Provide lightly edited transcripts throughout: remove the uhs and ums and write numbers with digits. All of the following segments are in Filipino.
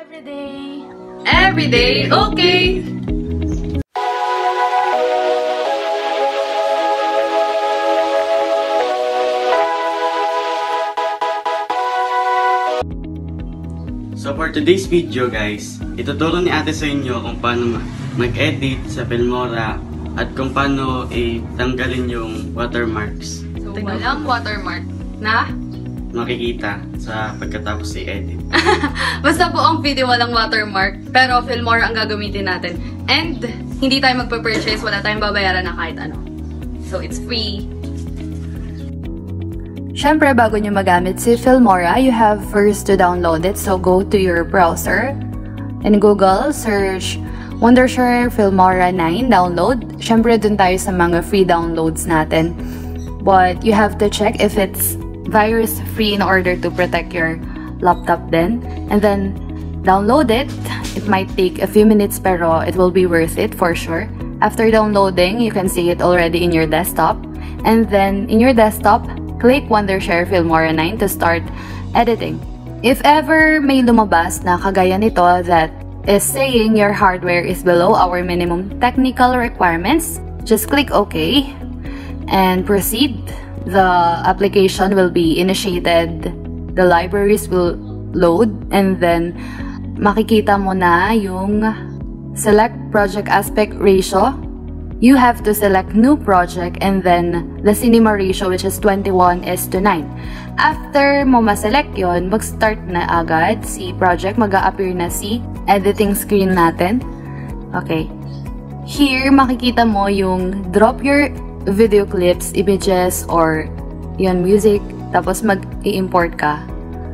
Everyday. Everyday, okay. So for today's video guys, ituturo ni ate sa inyo kung paano mag-edit sa Filmora at kung paano tanggalin yung watermarks. So walang watermark na makikita sa pagkatapos i-edit. basta buong video walang watermark, pero Filmora ang gagamitin natin. And hindi tayo magpa-purchase, wala tayong babayaran na kahit ano. So it's free. Siyempre, bago nyo magamit si Filmora, you have first to download it. So, go to your browser. In Google, search Wondershare Filmora 9, download. Siyempre, dun tayo sa mga free downloads natin. But, you have to check if it's virus-free in order to protect your laptop then. And then, download it. It might take a few minutes, pero it will be worth it for sure. After downloading, you can see it already in your desktop. And then, in your desktop, click Wondershare Filmora 9 to start editing. If ever may lumabas na kagaya nito that is saying your hardware is below our minimum technical requirements, just click OK and proceed. The application will be initiated, the libraries will load, and then makikita mo na yung select project aspect ratio. You have to select new project and then the cinema ratio, which is 21:9. After mo ma-select yon, mag-start na agad si project, mag-a-appear na si editing screen natin. Okay. Here, makikita mo yung drop your video clips, images, or yon music, tapos mag-i-import ka.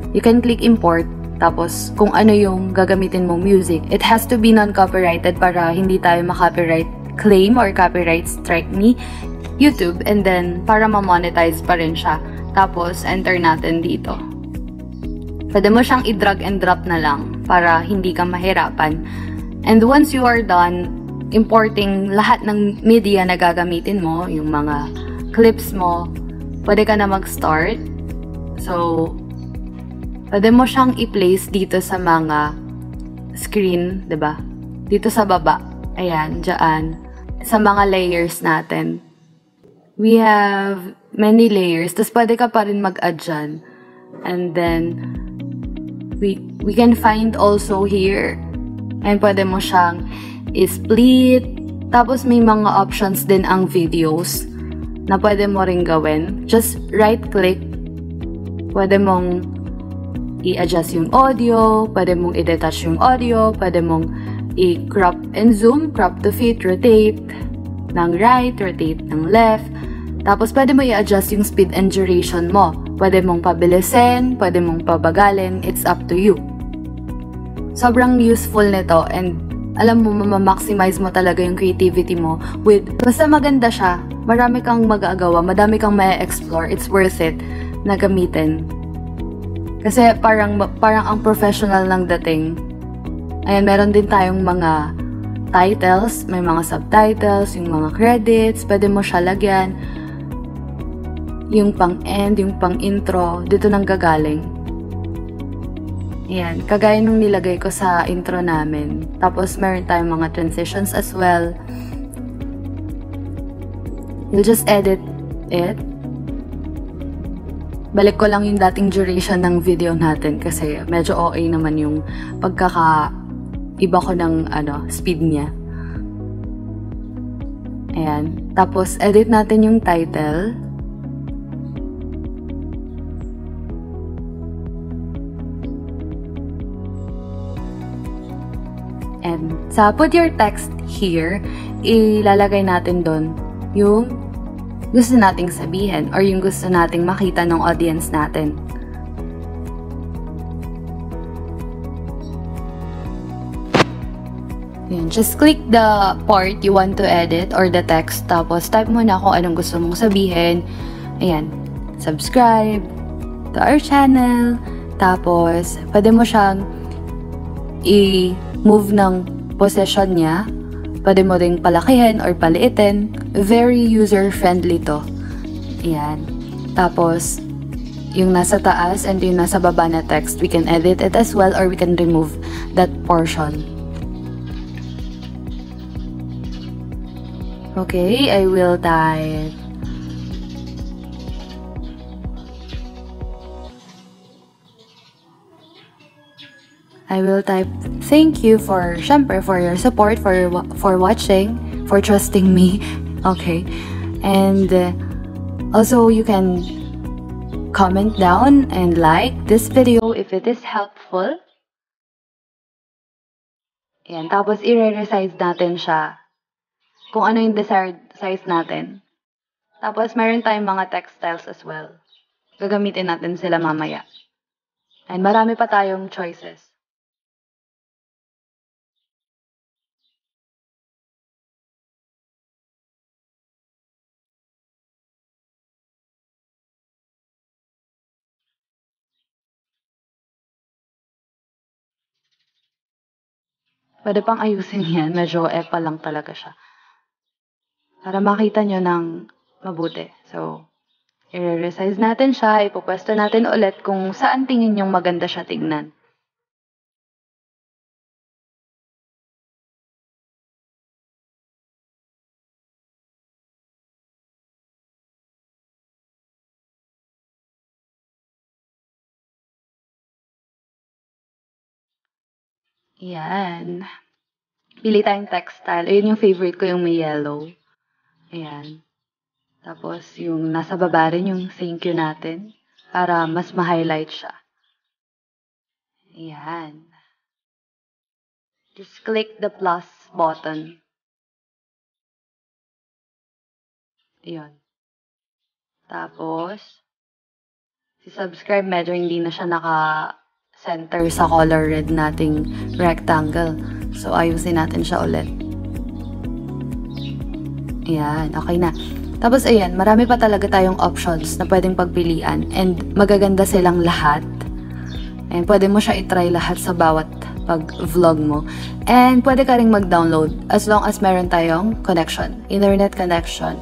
You can click import, tapos kung ano yung gagamitin mong music. It has to be non-copyrighted para hindi tayo ma-copyright claim or copyright strike ni YouTube, and then para ma-monetize pa rin siya. Tapos enter natin dito. Pwede mo siyang i-drag and drop na lang para hindi ka mahirapan. And once you are done importing lahat ng media na gagamitin mo, yung mga clips mo, pwede ka na mag-start. So pwede mo siyang i-place dito sa mga screen, 'di ba? Dito sa baba. Ayan, dyan. Sa mga layers natin. We have many layers. Tapos pwede ka pa rin mag-add dyan. And then, we can find also here. And pwede mo siyang i-split. Tapos may mga options din ang videos na pwede mo rin gawin. Just right-click. Pwede mong i-adjust yung audio. Pwede mong i-detach yung audio. Pwede mong i-crop and zoom, crop to fit, rotate ng right, rotate ng left. Tapos pwede mo i-adjust yung speed and duration mo. Pwede mong pabilisin, pwede mong pabagalin, it's up to you. Sobrang useful nito, and alam mo, ma-maximize mo talaga yung creativity mo with, basta maganda siya, marami kang magagawa, madami kang ma-explore, it's worth it na gamitin. Kasi parang ang professional ng dating. Ayan, meron din tayong mga titles, may mga subtitles, yung mga credits, pwede mo siya lagyan. Yung pang-end, yung pang-intro, dito nang gagaling. Ayan, kagaya nung nilagay ko sa intro namin. Tapos meron tayong mga transitions as well. You'll just edit it. Balik ko lang yung dating duration ng video natin kasi medyo OA naman yung iba ko ng speed niya. Ayan. Tapos, edit natin yung title. And sa put your text here, ilalagay natin doon yung gusto nating sabihin or yung gusto nating makita ng audience natin. Ayan, just click the part you want to edit or the text, tapos type mo na kung anong gusto mong sabihin. Ayan, subscribe to our channel, tapos pwede mo siyang i-move ng position niya, pwede mo ring palakihin or paliitin. Very user-friendly to. Ayan, tapos yung nasa taas and yung nasa baba na text. We can edit it as well or we can remove that portion. Okay, I will type thank you for, syempre, for your support, for watching, for trusting me. Okay. And also you can comment down and like this video if it is helpful. Ayan, tapos i-resize natin siya kung ano yung desired size natin. Tapos meron tayong mga textiles as well. Gagamitin natin sila mamaya. And marami pa tayong choices. Pwede pang ayusin yan. Medyo pa lang talaga siya. Para makita nyo ng mabuti. So, i-resize natin siya. Ipupwesto natin ulit kung saan tingin yung maganda siya tignan. Ayan. Pili tayong textile. Ayun yung favorite ko, yung may yellow. Ayan. Tapos, yung nasa baba rin yung thank you natin para mas ma-highlight siya. Ayan. Just click the plus button. Ayan. Tapos, si subscribe medyo hindi na siya naka-center sa color red nating rectangle. So, ayusin natin siya ulit. Ayan, okay na. Tapos, ayan, marami pa talaga tayong options na pwedeng pagpilian. And magaganda silang lahat. And pwede mo siya itry lahat sa bawat pag-vlog mo. And pwede ka ring mag-download as long as meron tayong connection. Internet connection.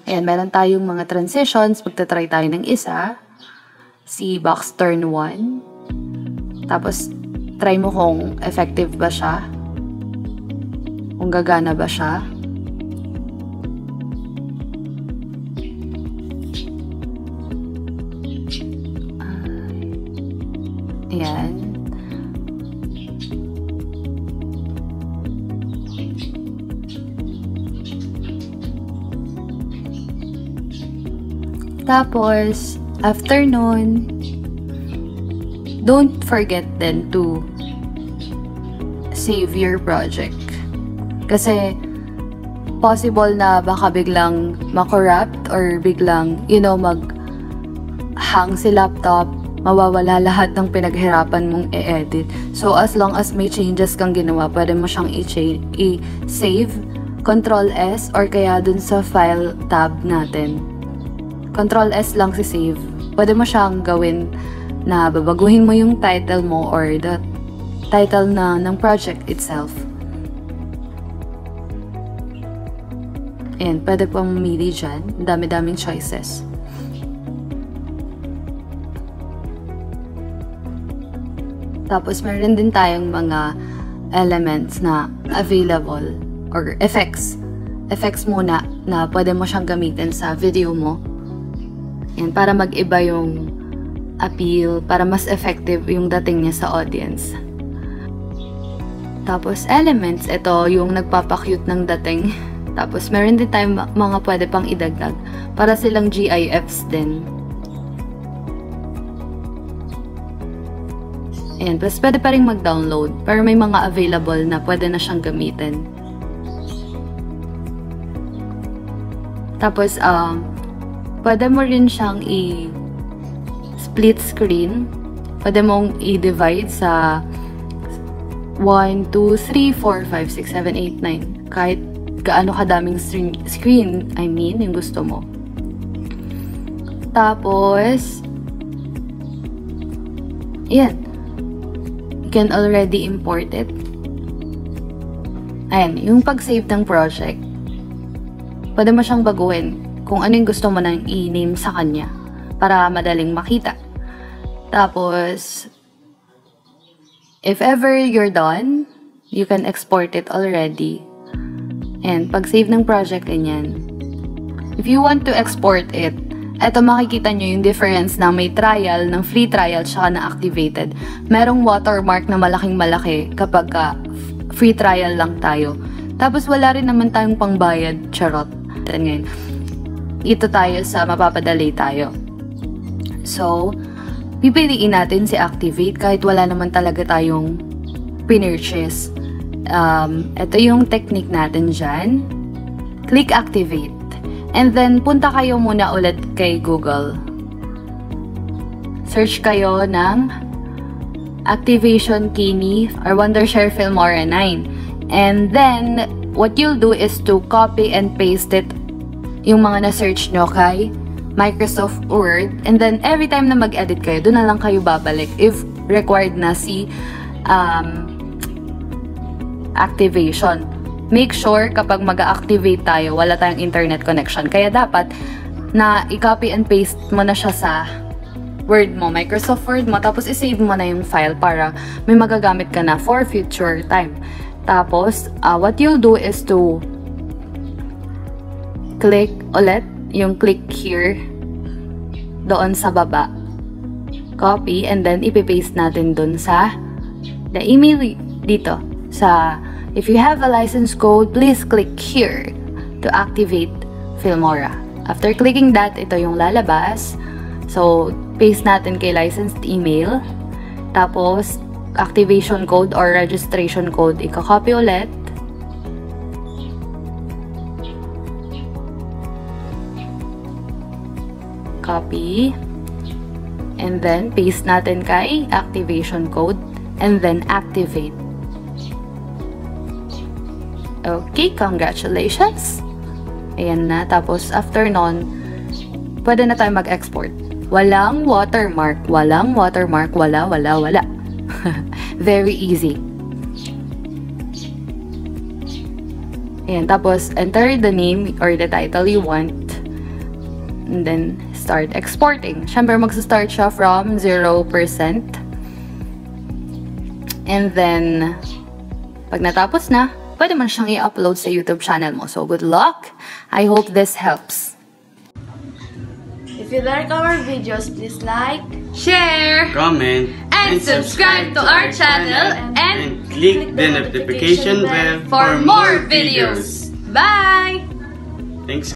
Ayan, meron tayong mga transitions. Magta-try tayo ng isa. Si box turn 1. Tapos, try mo kung effective ba siya. Kung gagana ba siya. Ayan. Tapos, after nun, don't forget then to save your project. Kasi, possible na baka biglang ma-corrupt or biglang, mag-hang si laptop, mawawala lahat ng pinaghirapan mong i-edit. So, as long as may changes kang ginawa, pwede mo siyang i-save, Ctrl-S, or kaya dun sa file tab natin. Ctrl-S lang si save. Pwede mo siyang gawin na babaguhin mo yung title mo or the title ng project itself. Ayan, pwede pong mamili dyan. Dami-daming choices. Tapos, meron din tayong mga elements na available or effects. Effects muna na pwede mo siyang gamitin sa video mo. Ayan, para mag-iba yung appeal, para mas effective yung dating niya sa audience. Tapos, elements, ito yung nagpapakyut ng dating. Tapos, meron din tayong mga pwede pang idagdag para silang GIFs din. Ayan, plus pwede pa rin mag-download pero may mga available na pwede na siyang gamitin. Tapos, pwede mo rin siyang i-split screen. Pwede mong i-divide sa 1, 2, 3, 4, 5, 6, 7, 8, 9. Kahit gaano kadaming screen, yung gusto mo. Tapos, ayan. You can already import it. Ayan, yung pag-save ng project, pwede mo siyang baguhin kung ano yung gusto mo nang i-name sa kanya para madaling makita. Tapos, if ever you're done, you can export it already. And pag-save ng project, ganyan. If you want to export it, eto makikita nyo yung difference ng may trial, ng free trial, tsaka na activated. Merong watermark na malaking-malaki kapag free trial lang tayo. Tapos wala rin naman tayong pangbayad, charot. Ngayon, ito tayo sa mapapadali tayo. So, pipiliin natin si activate kahit wala naman talaga tayong pinurchase. Ito yung technique natin dyan. Click activate. And then, punta kayo muna ulit kay Google. Search kayo ng Activation Kini or Wondershare Filmora 9. And then, what you'll do is to copy and paste it yung mga na-search nyo kay Microsoft Word. And then, every time na mag-edit kayo, doon na lang kayo babalik if required na si activation. Make sure kapag mag-activate tayo, wala tayong internet connection. Kaya dapat na i-copy and paste mo na siya sa Word mo, Microsoft Word mo, tapos i-save mo na yung file para may magagamit ka na for future time. Tapos, what you'll do is to click ulit yung click here doon sa baba. Copy and then ipipaste natin dun sa the email dito sa if you have a license code, please click here to activate Filmora. After clicking that, ito yung lalabas. So, paste natin kay licensed email. Tapos, activation code or registration code, i-copy ulit. Copy. And then, paste natin kay activation code. And then, activate. Okay, congratulations! Ayan na. Tapos, after nun, pwede na tayo mag-export. Walang watermark. Walang watermark. Wala. Very easy. Ayan. Tapos, enter the name or the title you want. And then, start exporting. Siyempre, magsa-start siya from 0%. And then, pag natapos na, pwede man siyang i-upload sa YouTube channel mo. So, good luck! I hope this helps. If you like our videos, please like, Share! Comment, And subscribe to our channel and click the notification bell for more videos. Bye! Thanks.